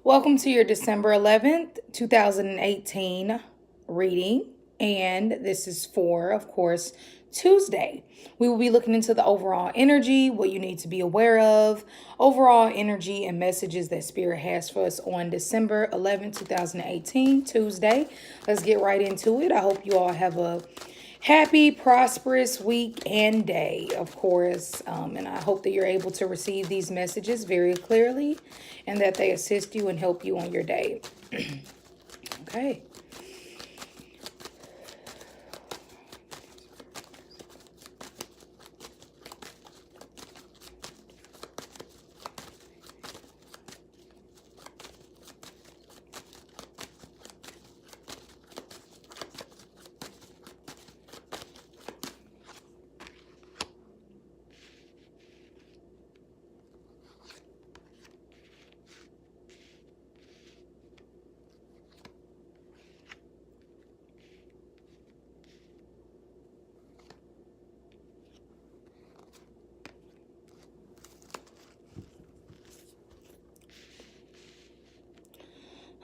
Welcome to your December 11th, 2018 reading. And this is for, of course, Tuesday. We will be looking into the overall energy, what you need to be aware of, overall energy and messages that Spirit has for us on December 11th, 2018, Tuesday. Let's get right into it. I hope you all have a happy, prosperous week and day, of course. And I hope that you're able to receive these messages very clearly and that they assist you and help you on your day. Okay.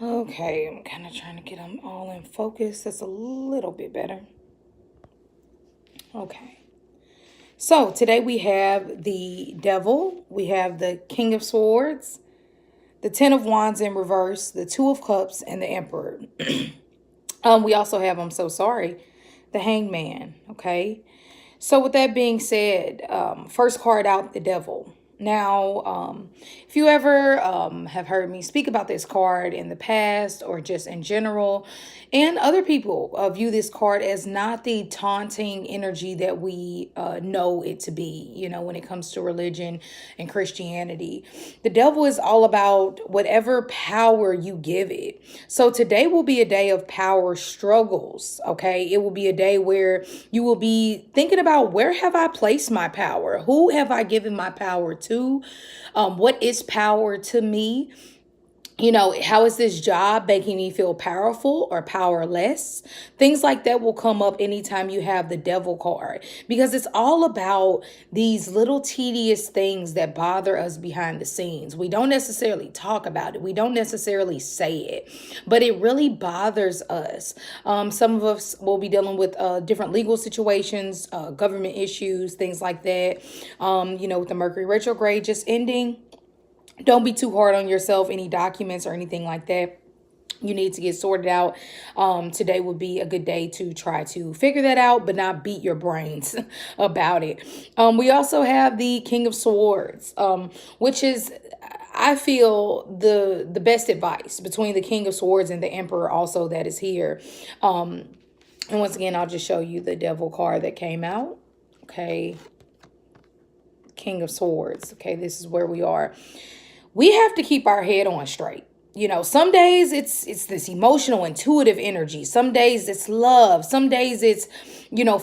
Okay, I'm kind of trying to get them all in focus. That's a little bit better. Okay. So today we have the Devil, we have the King of Swords, the Ten of Wands in reverse, the Two of Cups, and the Emperor. We also have, I'm so sorry, the Hangman. Okay. So with that being said, first card out, the Devil. Now, if you ever have heard me speak about this card in the past or just in general, and other people view this card as not the taunting energy that we know it to be, when it comes to religion and Christianity. The devil is all about whatever power you give it. So today will be a day of power struggles, okay? It will be a day where you will be thinking about, where have I placed my power? Who have I given my power to? What is power to me? How is this job making me feel powerful or powerless? Things like that will come up anytime you have the devil card, because it's all about these little tedious things that bother us behind the scenes. We don't necessarily talk about it. We don't necessarily say it, but it really bothers us. Some of us will be dealing with different legal situations, government issues, things like that. With the Mercury retrograde just ending, don't be too hard on yourself. Any documents or anything like that you need to get sorted out. Today would be a good day to try to figure that out, but not beat your brains about it. We also have the King of Swords, which is, I feel, the best advice between the King of Swords and the Emperor also that is here. And once again, I'll just show you the Devil card that came out. Okay. King of Swords. Okay, this is where we are. We have to keep our head on straight. Some days it's this emotional, intuitive energy. Some days it's love. Some days it's,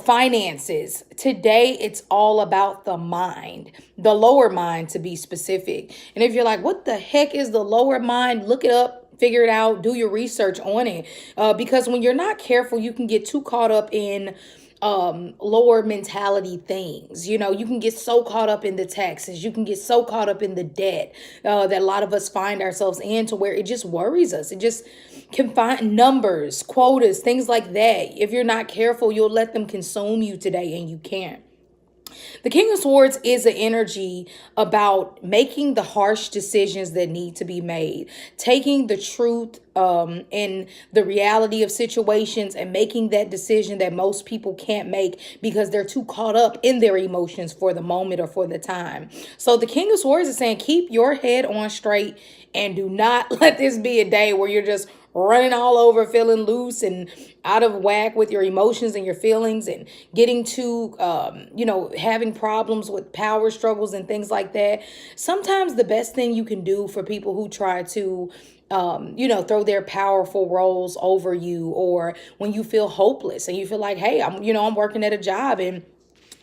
finances. Today it's all about the mind, the lower mind to be specific. And if you're like, what the heck is the lower mind? Look it up, figure it out, do your research on it. Because when you're not careful, you can get too caught up in lower mentality things. You can get so caught up in the taxes, you can get so caught up in the debt that a lot of us find ourselves in, to where it just worries us. It just can find numbers, quotas, things like that. If you're not careful, you'll let them consume you today, and you can't. The King of Swords is an energy about making the harsh decisions that need to be made, taking the truth and the reality of situations, and making that decision that most people can't make because they're too caught up in their emotions for the moment or for the time. So the King of Swords is saying, keep your head on straight and do not let this be a day where you're just running all over, feeling loose and out of whack with your emotions and your feelings, and getting to, having problems with power struggles and things like that. Sometimes the best thing you can do for people who try to, throw their powerful roles over you, or when you feel hopeless and you feel like, hey, I'm working at a job and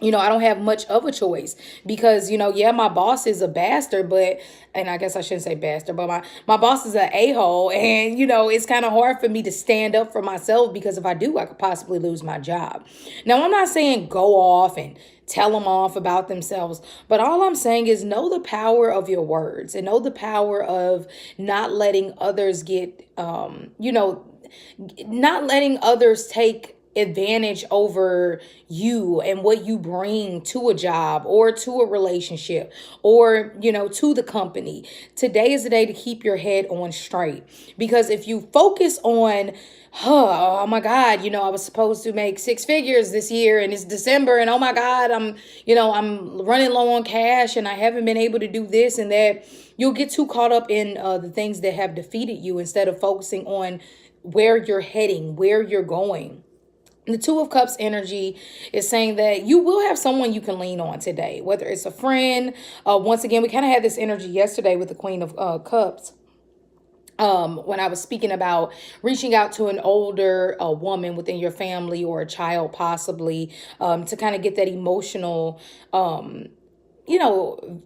I don't have much of a choice because, yeah, my boss is a bastard, but, and I guess I shouldn't say bastard, but my boss is an a-hole. And, it's kind of hard for me to stand up for myself because if I do, I could possibly lose my job. Now, I'm not saying go off and tell them off about themselves, but all I'm saying is know the power of your words and know the power of not letting others get, not letting others take advantage over you and what you bring to a job or to a relationship or to the company. Today is the day to keep your head on straight, because if you focus on oh my God, I was supposed to make six figures this year and it's December and oh my God, I'm running low on cash and I haven't been able to do this and that, you'll get too caught up in the things that have defeated you instead of focusing on where you're heading, where you're going. The Two of Cups energy is saying that you will have someone you can lean on today, whether it's a friend. Once again, we kind of had this energy yesterday with the Queen of Cups. When I was speaking about reaching out to an older woman within your family or a child, possibly, to kind of get that emotional, you know,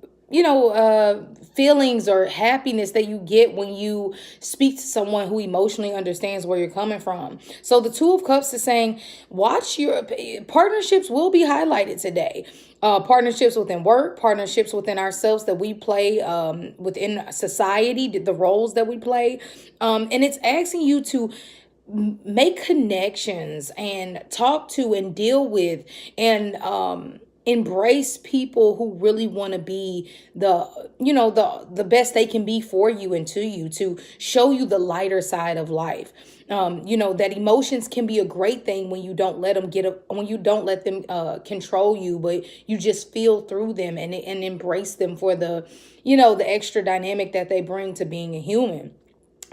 feelings or happiness that you get when you speak to someone who emotionally understands where you're coming from. So the Two of Cups is saying, watch your partnerships will be highlighted today. Partnerships within work, partnerships within ourselves that we play within society, the roles that we play. And it's asking you to make connections and talk to and deal with and embrace people who really want to be the best they can be for you and to you, to show you the lighter side of life. That emotions can be a great thing when you don't let them when you don't let them control you, but you just feel through them and embrace them for the extra dynamic that they bring to being a human.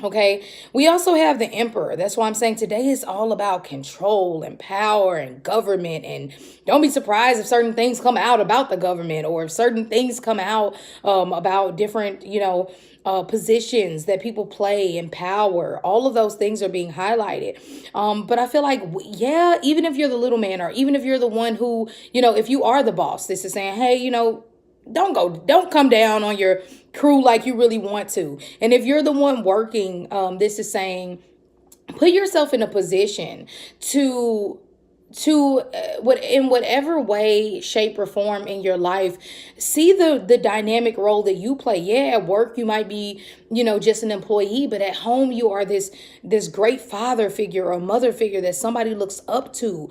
Okay, we also have the Emperor. That's why I'm saying today is all about control and power and government. And don't be surprised if certain things come out about the government or if certain things come out about different, positions that people play in power. All of those things are being highlighted. But I feel like, yeah, even if you're the little man or even if you're the one who, if you are the boss, this is saying, hey, don't come down on your crew like you really want to. And if you're the one working, this is saying put yourself in a position to what in whatever way, shape, or form in your life, see the dynamic role that you play. Yeah, at work you might be just an employee, but at home you are this great father figure or mother figure that somebody looks up to,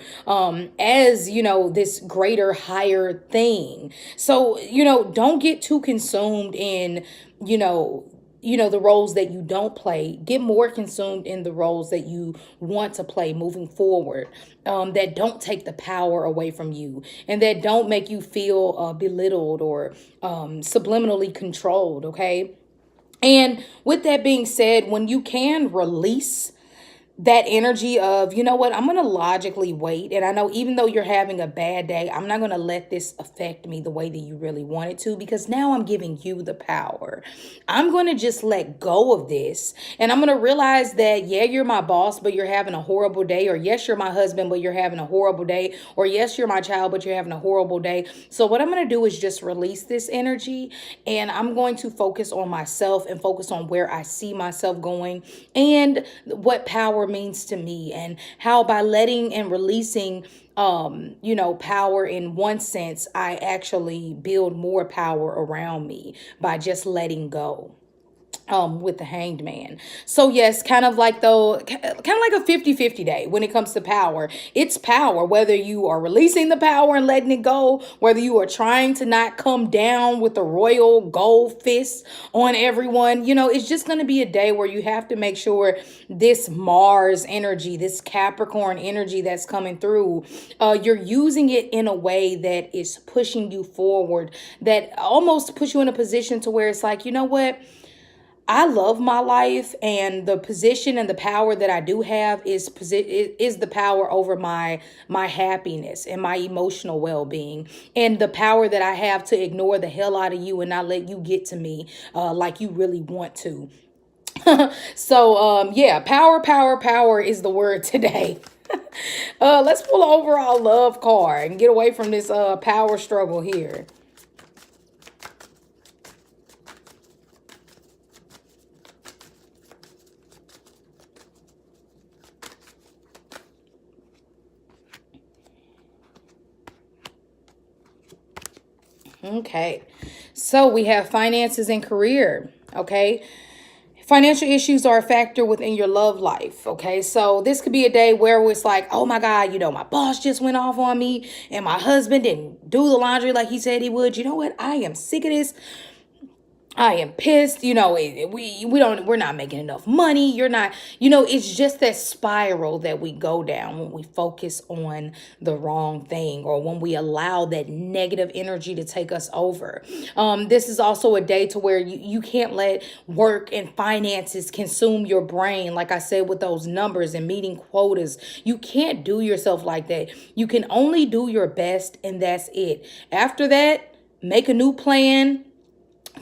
as this greater, higher thing. So don't get too consumed in the roles that you don't play. Get more consumed in the roles that you want to play moving forward, that don't take the power away from you and that don't make you feel belittled or subliminally controlled. Okay. And with that being said, when you can release that energy of, I'm going to logically wait. And I know even though you're having a bad day, I'm not going to let this affect me the way that you really want it to, because now I'm giving you the power. I'm going to just let go of this. And I'm going to realize that, yeah, you're my boss, but you're having a horrible day. Or yes, you're my husband, but you're having a horrible day. Or yes, you're my child, but you're having a horrible day. So what I'm going to do is just release this energy. And I'm going to focus on myself and focus on where I see myself going and what power means to me, and how by letting and releasing power in one sense, I actually build more power around me by just letting go. With the Hanged Man. So yes, kind of like a 50-50 day when it comes to power. It's power, whether you are releasing the power and letting it go, whether you are trying to not come down with the royal gold fist on everyone. It's just going to be a day where you have to make sure this Mars energy, this Capricorn energy that's coming through, you're using it in a way that is pushing you forward, that almost puts you in a position to where it's like, you know what? I love my life, and the position and the power that I do have is the power over my happiness and my emotional well-being, and the power that I have to ignore the hell out of you and not let you get to me like you really want to. So yeah, power is the word today. Let's pull an overall love card and get away from this power struggle here. Okay. So we have finances and career. Okay. Financial issues are a factor within your love life. Okay. So this could be a day where it's like, oh my God, my boss just went off on me and my husband didn't do the laundry like he said he would. You know what? I am sick of this. I am pissed. We're not making enough money. You're not, it's just that spiral that we go down when we focus on the wrong thing or when we allow that negative energy to take us over. This is also a day to where you can't let work and finances consume your brain. Like I said, with those numbers and meeting quotas, you can't do yourself like that. You can only do your best, and that's it. After that, make a new plan,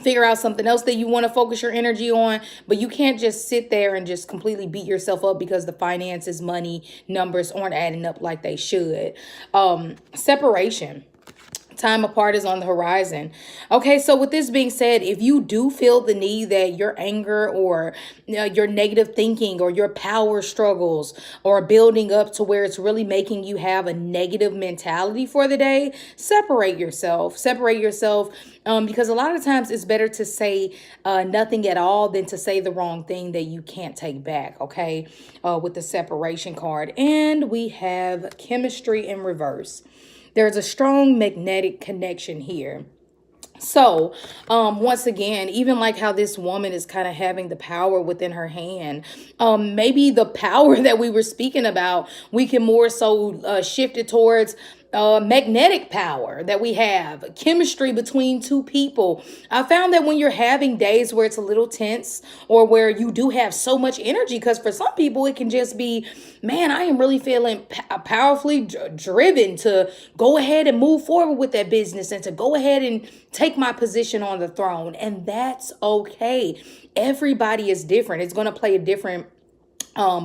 figure out something else that you want to focus your energy on, but you can't just sit there and just completely beat yourself up because the finances, money, numbers aren't adding up like they should. Separation. Time apart is on the horizon. Okay, so with this being said, if you do feel the need that your anger or your negative thinking or your power struggles are building up to where it's really making you have a negative mentality for the day, separate yourself. Separate yourself because a lot of times it's better to say nothing at all than to say the wrong thing that you can't take back, okay, with the separation card. And we have chemistry in reverse. There's a strong magnetic connection here. So, once again, even like how this woman is kind of having the power within her hand, maybe the power that we were speaking about, we can more so shift it towards magnetic power that we have, chemistry between two people. I found that when you're having days where it's a little tense or where you do have so much energy, because for some people it can just be, man, I am really feeling powerfully driven to go ahead and move forward with that business and to go ahead and take my position on the throne. And that's okay. Everybody is different. It's going to play a different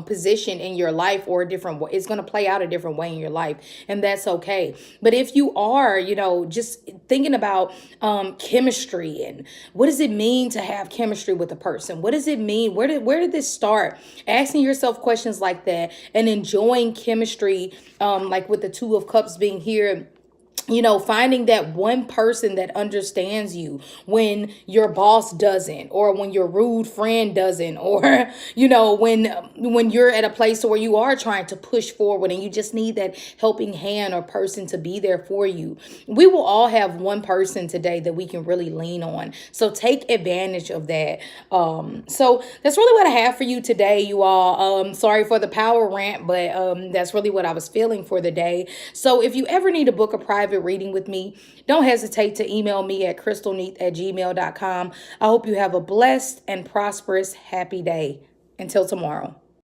position in your life, or a different way. It's going to play out a different way in your life, and that's okay. But if you are, just thinking about chemistry and what does it mean to have chemistry with a person? What does it mean? Where did this start? Asking yourself questions like that and enjoying chemistry, like with the Two of Cups being here, finding that one person that understands you when your boss doesn't, or when your rude friend doesn't, or, when you're at a place where you are trying to push forward and you just need that helping hand or person to be there for you. We will all have one person today that we can really lean on. So take advantage of that. So that's really what I have for you today, you all. Sorry for the power rant, but that's really what I was feeling for the day. So if you ever need to book a private reading with me, don't hesitate to email me at crystalneath@gmail.com. I hope you have a blessed and prosperous, happy day. Until tomorrow.